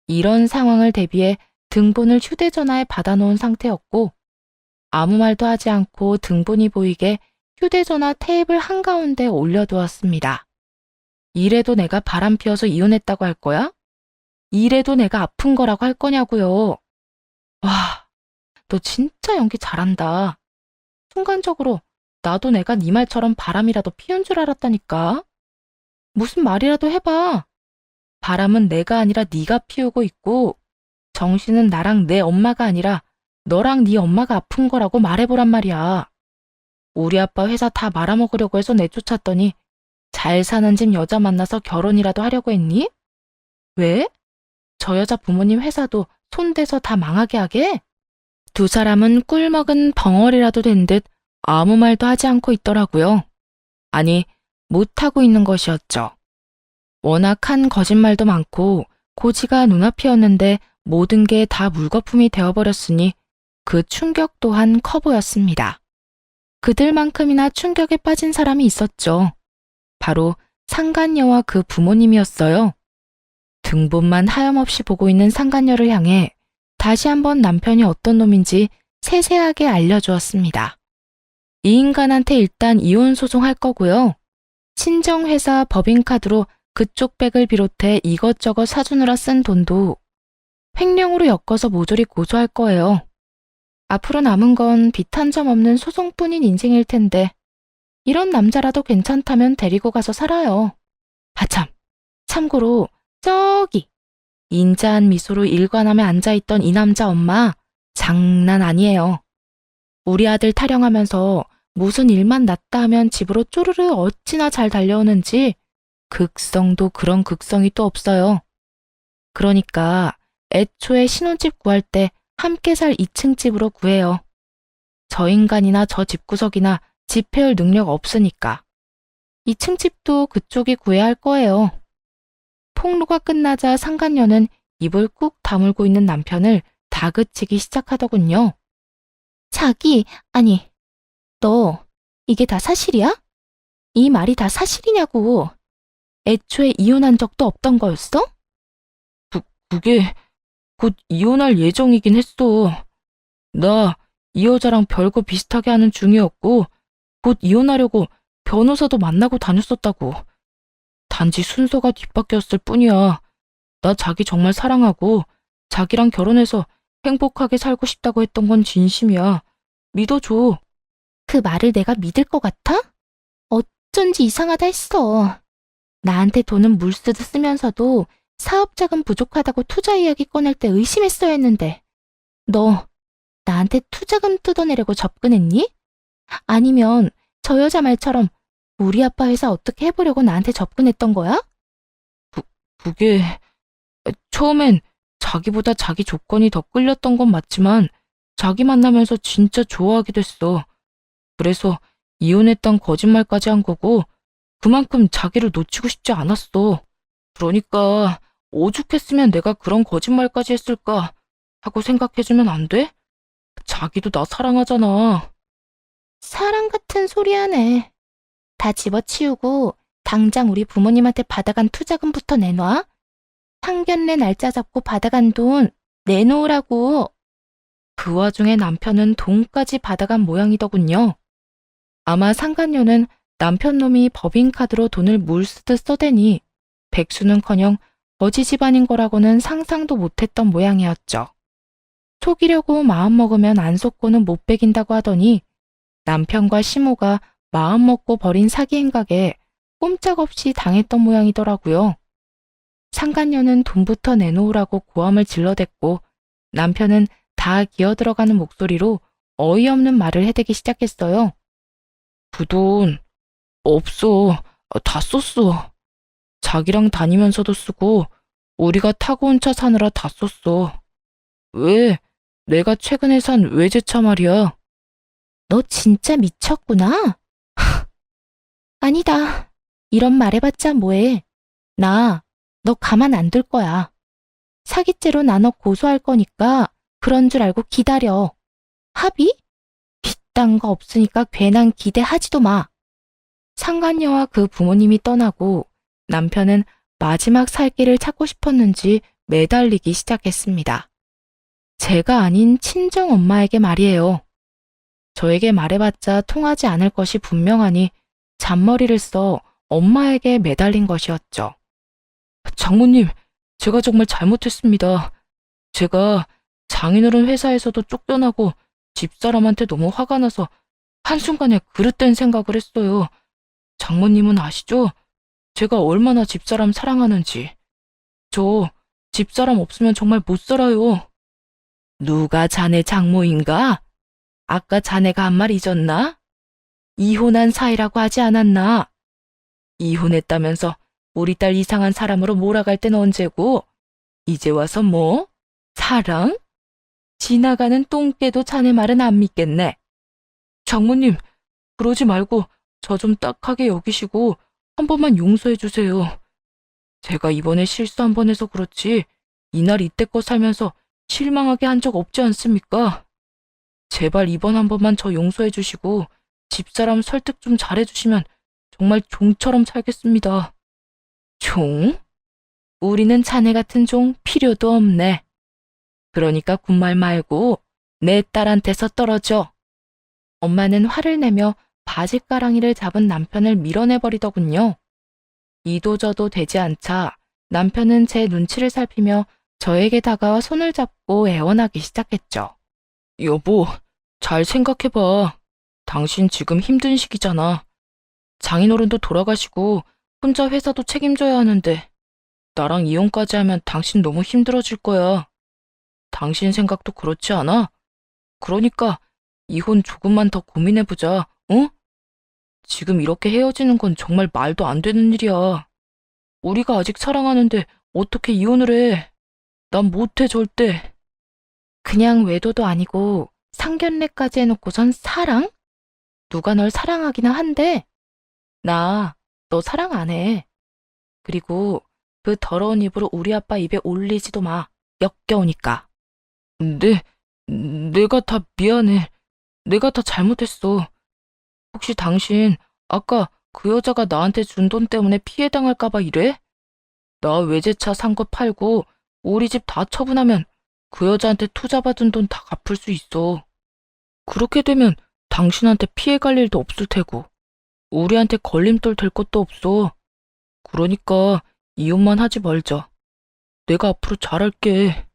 이런 상황을 대비해 등본을 휴대전화에 받아놓은 상태였고 아무 말도 하지 않고 등본이 보이게 휴대전화 테이블 한가운데 올려두었습니다. 이래도 내가 바람 피워서 이혼했다고 할 거야? 이래도 내가 아픈 거라고 할 거냐고요. 와, 너 진짜 연기 잘한다. 순간적으로 나도 내가 네 말처럼 바람이라도 피운 줄 알았다니까. 무슨 말이라도 해봐. 바람은 내가 아니라 네가 피우고 있고 정신은 나랑 내 엄마가 아니라 너랑 네 엄마가 아픈 거라고 말해보란 말이야. 우리 아빠 회사 다 말아먹으려고 해서 내쫓았더니 잘 사는 집 여자 만나서 결혼이라도 하려고 했니? 왜? 저 여자 부모님 회사도 손대서 다 망하게 하게? 두 사람은 꿀먹은 벙어리라도 된 듯 아무 말도 하지 않고 있더라고요. 아니, 못하고 있는 것이었죠. 워낙 한 거짓말도 많고 고지가 눈앞이었는데 모든 게 다 물거품이 되어버렸으니 그 충격 또한 커 보였습니다. 그들만큼이나 충격에 빠진 사람이 있었죠. 바로 상간녀와 그 부모님이었어요. 등본만 하염없이 보고 있는 상간녀를 향해 다시 한번 남편이 어떤 놈인지 세세하게 알려주었습니다. 이 인간한테 일단 이혼 소송할 거고요. 친정회사 법인카드로 그쪽 백을 비롯해 이것저것 사주느라 쓴 돈도 횡령으로 엮어서 모조리 고소할 거예요. 앞으로 남은 건 빚 한 점 없는 소송뿐인 인생일 텐데 이런 남자라도 괜찮다면 데리고 가서 살아요. 아참, 참고로 저기 인자한 미소로 일관함에 앉아있던 이 남자 엄마 장난 아니에요. 우리 아들 타령하면서 무슨 일만 났다 하면 집으로 쪼르르 어찌나 잘 달려오는지 극성도 그런 극성이 또 없어요. 그러니까 애초에 신혼집 구할 때 함께 살 2층 집으로 구해요. 저 인간이나 저 집구석이나 집해올 능력 없으니까. 2층 집도 그쪽이 구해야 할 거예요. 폭로가 끝나자 상간녀는 입을 꾹 다물고 있는 남편을 다그치기 시작하더군요. 자기, 아니, 너 이게 다 사실이야? 이 말이 다 사실이냐고. 애초에 이혼한 적도 없던 거였어? 그게 곧 이혼할 예정이긴 했어. 나 이 여자랑 별거 비슷하게 하는 중이었고 곧 이혼하려고 변호사도 만나고 다녔었다고. 단지 순서가 뒤바뀌었을 뿐이야. 나 자기 정말 사랑하고 자기랑 결혼해서 행복하게 살고 싶다고 했던 건 진심이야. 믿어줘. 그 말을 내가 믿을 것 같아? 어쩐지 이상하다 했어. 나한테 돈은 물 쓰듯 쓰면서도 사업 자금 부족하다고 투자 이야기 꺼낼 때 의심했어야 했는데 너 나한테 투자금 뜯어내려고 접근했니? 아니면 저 여자 말처럼 우리 아빠 회사 어떻게 해보려고 나한테 접근했던 거야? 그게 처음엔 자기보다 자기 조건이 더 끌렸던 건 맞지만 자기 만나면서 진짜 좋아하게 됐어. 그래서 이혼했던 거짓말까지 한 거고 그만큼 자기를 놓치고 싶지 않았어. 그러니까 오죽했으면 내가 그런 거짓말까지 했을까 하고 생각해주면 안 돼? 자기도 나 사랑하잖아. 사랑 같은 소리 하네. 다 집어치우고 당장 우리 부모님한테 받아간 투자금부터 내놔. 상견례 날짜 잡고 받아간 돈 내놓으라고. 그 와중에 남편은 돈까지 받아간 모양이더군요. 아마 상간녀는 남편 놈이 법인카드로 돈을 물쓰듯 써대니 백수는커녕 거지 집안인 거라고는 상상도 못했던 모양이었죠. 속이려고 마음먹으면 안 속고는 못 베긴다고 하더니 남편과 시모가 마음먹고 벌인 사기 행각에 꼼짝없이 당했던 모양이더라고요. 상간녀는 돈부터 내놓으라고 고함을 질러댔고 남편은 다 기어들어가는 목소리로 어이없는 말을 해대기 시작했어요. 그 돈 없어. 다 썼어. 자기랑 다니면서도 쓰고 우리가 타고 온 차 사느라 다 썼어. 왜? 내가 최근에 산 외제차 말이야. 너 진짜 미쳤구나. 아니다. 이런 말 해봤자 뭐해. 너 가만 안 둘 거야. 사기죄로 나 너 고소할 거니까 그런 줄 알고 기다려. 합의? 딴 거 없으니까 괜한 기대하지도 마. 상간녀와 그 부모님이 떠나고 남편은 마지막 살 길을 찾고 싶었는지 매달리기 시작했습니다. 제가 아닌 친정 엄마에게 말이에요. 저에게 말해봤자 통하지 않을 것이 분명하니 잔머리를 써 엄마에게 매달린 것이었죠. 장모님, 제가 정말 잘못했습니다. 제가 장인어른 회사에서도 쫓겨나고 집사람한테 너무 화가 나서 한순간에 그릇된 생각을 했어요. 장모님은 아시죠? 제가 얼마나 집사람 사랑하는지. 저 집사람 없으면 정말 못 살아요. 누가 자네 장모인가? 아까 자네가 한 말 잊었나? 이혼한 사이라고 하지 않았나? 이혼했다면서 우리 딸 이상한 사람으로 몰아갈 땐 언제고? 이제 와서 뭐? 사랑? 지나가는 똥개도 자네 말은 안 믿겠네. 장모님, 그러지 말고 저 좀 딱하게 여기시고 한 번만 용서해 주세요. 제가 이번에 실수 한 번 해서 그렇지 이날 이때껏 살면서 실망하게 한 적 없지 않습니까? 제발 이번 한 번만 저 용서해 주시고 집사람 설득 좀 잘해 주시면 정말 종처럼 살겠습니다. 종? 우리는 자네 같은 종 필요도 없네. 그러니까 군말 말고 내 딸한테서 떨어져. 엄마는 화를 내며 바지가랑이를 잡은 남편을 밀어내버리더군요. 이도저도 되지 않자 남편은 제 눈치를 살피며 저에게 다가와 손을 잡고 애원하기 시작했죠. 여보, 잘 생각해봐. 당신 지금 힘든 시기잖아. 장인어른도 돌아가시고 혼자 회사도 책임져야 하는데 나랑 이혼까지 하면 당신 너무 힘들어질 거야. 당신 생각도 그렇지 않아? 그러니까 이혼 조금만 더 고민해보자, 응? 지금 이렇게 헤어지는 건 정말 말도 안 되는 일이야. 우리가 아직 사랑하는데 어떻게 이혼을 해? 난 못해, 절대. 그냥 외도도 아니고 상견례까지 해놓고선 사랑? 누가 널 사랑하기나 한대. 나 너 사랑 안 해. 그리고 그 더러운 입으로 우리 아빠 입에 올리지도 마. 역겨우니까. 내가 다 미안해. 내가 다 잘못했어. 혹시 당신 아까 그 여자가 나한테 준 돈 때문에 피해당할까봐 이래? 나 외제차 산 거 팔고 우리 집 다 처분하면 그 여자한테 투자받은 돈 다 갚을 수 있어. 그렇게 되면 당신한테 피해갈 일도 없을 테고 우리한테 걸림돌 될 것도 없어. 그러니까 이혼만 하지 말자. 내가 앞으로 잘할게.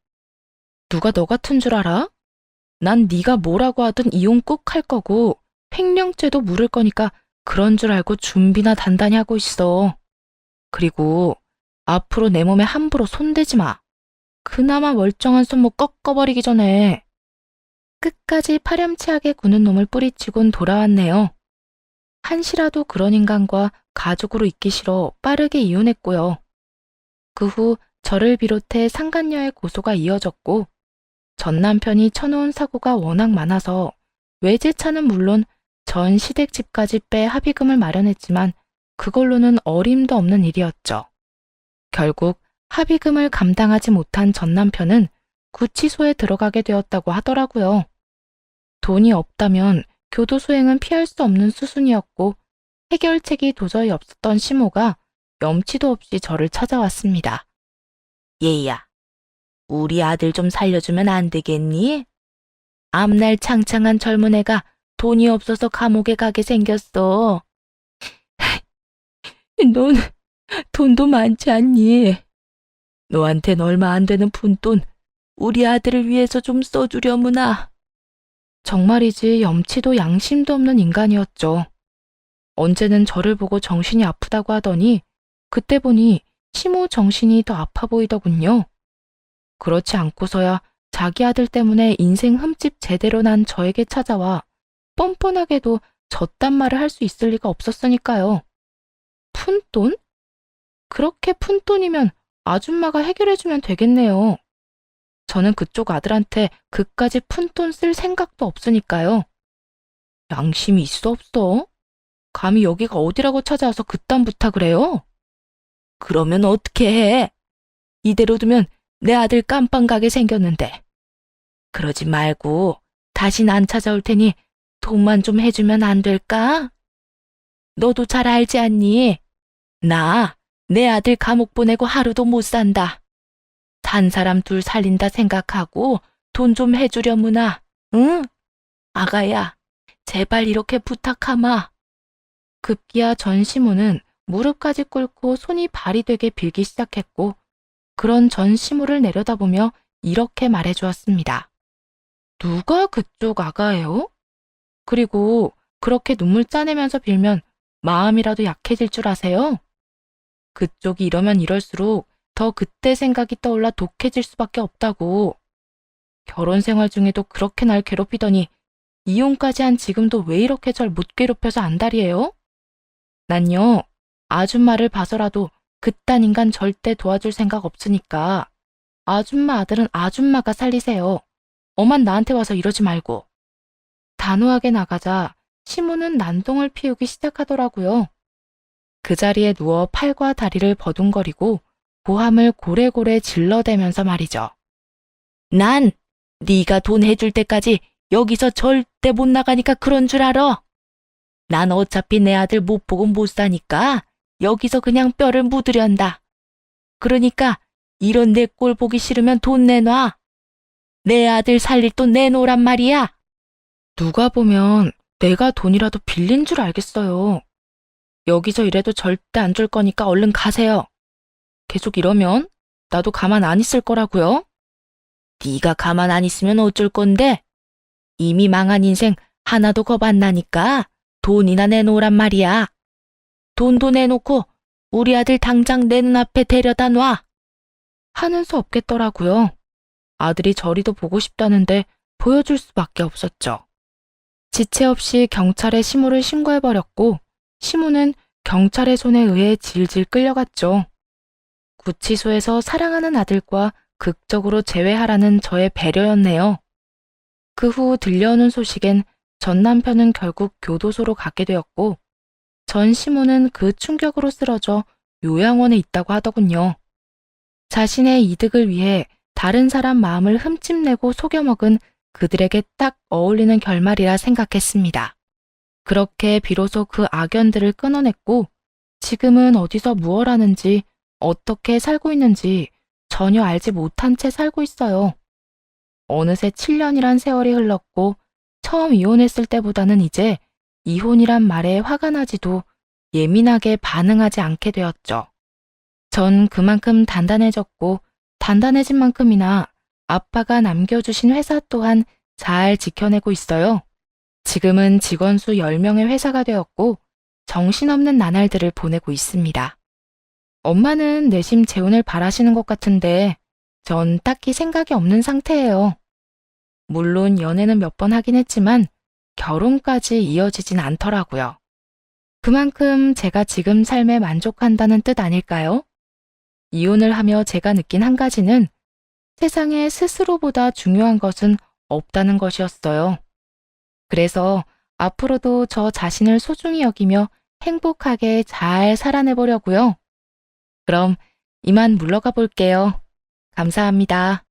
누가 너 같은 줄 알아? 난 네가 뭐라고 하든 이혼 꼭 할 거고 횡령죄도 물을 거니까 그런 줄 알고 준비나 단단히 하고 있어. 그리고 앞으로 내 몸에 함부로 손대지 마. 그나마 멀쩡한 손목 꺾어버리기 전에. 끝까지 파렴치하게 구는 놈을 뿌리치곤 돌아왔네요. 한시라도 그런 인간과 가족으로 있기 싫어 빠르게 이혼했고요. 그 후 저를 비롯해 상간녀의 고소가 이어졌고 전 남편이 쳐놓은 사고가 워낙 많아서 외제차는 물론 전 시댁집까지 빼 합의금을 마련했지만 그걸로는 어림도 없는 일이었죠. 결국 합의금을 감당하지 못한 전 남편은 구치소에 들어가게 되었다고 하더라고요. 돈이 없다면 교도소행은 피할 수 없는 수순이었고 해결책이 도저히 없었던 시모가 염치도 없이 저를 찾아왔습니다. 얘야, 우리 아들 좀 살려주면 안 되겠니? 앞날 창창한 젊은 애가 돈이 없어서 감옥에 가게 생겼어. 넌 돈도 많지 않니? 너한텐 얼마 안 되는 푼돈 우리 아들을 위해서 좀 써주려무나. 정말이지 염치도 양심도 없는 인간이었죠. 언제는 저를 보고 정신이 아프다고 하더니 그때 보니 시모 정신이 더 아파 보이더군요. 그렇지 않고서야 자기 아들 때문에 인생 흠집 제대로 난 저에게 찾아와 뻔뻔하게도 저딴 말을 할 수 있을 리가 없었으니까요. 푼돈? 그렇게 푼돈이면 아줌마가 해결해주면 되겠네요. 저는 그쪽 아들한테 그까지 푼돈 쓸 생각도 없으니까요. 양심이 있어 없어? 감히 여기가 어디라고 찾아와서 그딴 부탁을 해요? 그러면 어떻게 해? 이대로 두면 내 아들 깜빵 가게 생겼는데. 그러지 말고 다신 안 찾아올 테니 돈만 좀 해주면 안 될까? 너도 잘 알지 않니? 나 내 아들 감옥 보내고 하루도 못 산다. 단 사람 둘 살린다 생각하고 돈 좀 해주려무나, 응? 아가야, 제발 이렇게 부탁하마. 급기야 전 시모는 무릎까지 꿇고 손이 발이 되게 빌기 시작했고 그런 전 시모를 내려다보며 이렇게 말해주었습니다. 누가 그쪽 아가예요? 그리고 그렇게 눈물 짜내면서 빌면 마음이라도 약해질 줄 아세요? 그쪽이 이러면 이럴수록 더 그때 생각이 떠올라 독해질 수밖에 없다고. 결혼 생활 중에도 그렇게 날 괴롭히더니 이혼까지 한 지금도 왜 이렇게 절 못 괴롭혀서 안달이에요? 난요, 아줌마를 봐서라도 그딴 인간 절대 도와줄 생각 없으니까 아줌마 아들은 아줌마가 살리세요. 엄만 나한테 와서 이러지 말고. 단호하게 나가자 시모는 난동을 피우기 시작하더라고요. 그 자리에 누워 팔과 다리를 버둥거리고 고함을 고래고래 질러대면서 말이죠. 난 네가 돈 해줄 때까지 여기서 절대 못 나가니까 그런 줄 알아. 난 어차피 내 아들 못 보고 못 사니까 여기서 그냥 뼈를 묻으련다. 그러니까 이런 내 꼴 보기 싫으면 돈 내놔. 내 아들 살릴 돈 내놓으란 말이야. 누가 보면 내가 돈이라도 빌린 줄 알겠어요. 여기서 이래도 절대 안 줄 거니까 얼른 가세요. 계속 이러면 나도 가만 안 있을 거라고요. 네가 가만 안 있으면 어쩔 건데? 이미 망한 인생 하나도 겁 안 나니까 돈이나 내놓으란 말이야. 돈도 내놓고 우리 아들 당장 내 눈앞에 데려다 놔. 하는 수 없겠더라고요. 아들이 저리도 보고 싶다는데 보여줄 수밖에 없었죠. 지체 없이 경찰에 시모를 신고해버렸고 시모는 경찰의 손에 의해 질질 끌려갔죠. 구치소에서 사랑하는 아들과 극적으로 재회하라는 저의 배려였네요. 그 후 들려오는 소식엔 전 남편은 결국 교도소로 가게 되었고 전 시모는 그 충격으로 쓰러져 요양원에 있다고 하더군요. 자신의 이득을 위해 다른 사람 마음을 흠집내고 속여먹은 그들에게 딱 어울리는 결말이라 생각했습니다. 그렇게 비로소 그 악연들을 끊어냈고 지금은 어디서 무얼 하는지 어떻게 살고 있는지 전혀 알지 못한 채 살고 있어요. 어느새 7년이란 세월이 흘렀고 처음 이혼했을 때보다는 이제 이혼이란 말에 화가 나지도 예민하게 반응하지 않게 되었죠. 전 그만큼 단단해졌고 단단해진 만큼이나 아빠가 남겨주신 회사 또한 잘 지켜내고 있어요. 지금은 직원 수 10명의 회사가 되었고 정신없는 나날들을 보내고 있습니다. 엄마는 내심 재혼을 바라시는 것 같은데 전 딱히 생각이 없는 상태예요. 물론 연애는 몇 번 하긴 했지만 결혼까지 이어지진 않더라고요. 그만큼 제가 지금 삶에 만족한다는 뜻 아닐까요? 이혼을 하며 제가 느낀 한 가지는 세상에 스스로보다 중요한 것은 없다는 것이었어요. 그래서 앞으로도 저 자신을 소중히 여기며 행복하게 잘 살아내보려고요. 그럼 이만 물러가 볼게요. 감사합니다.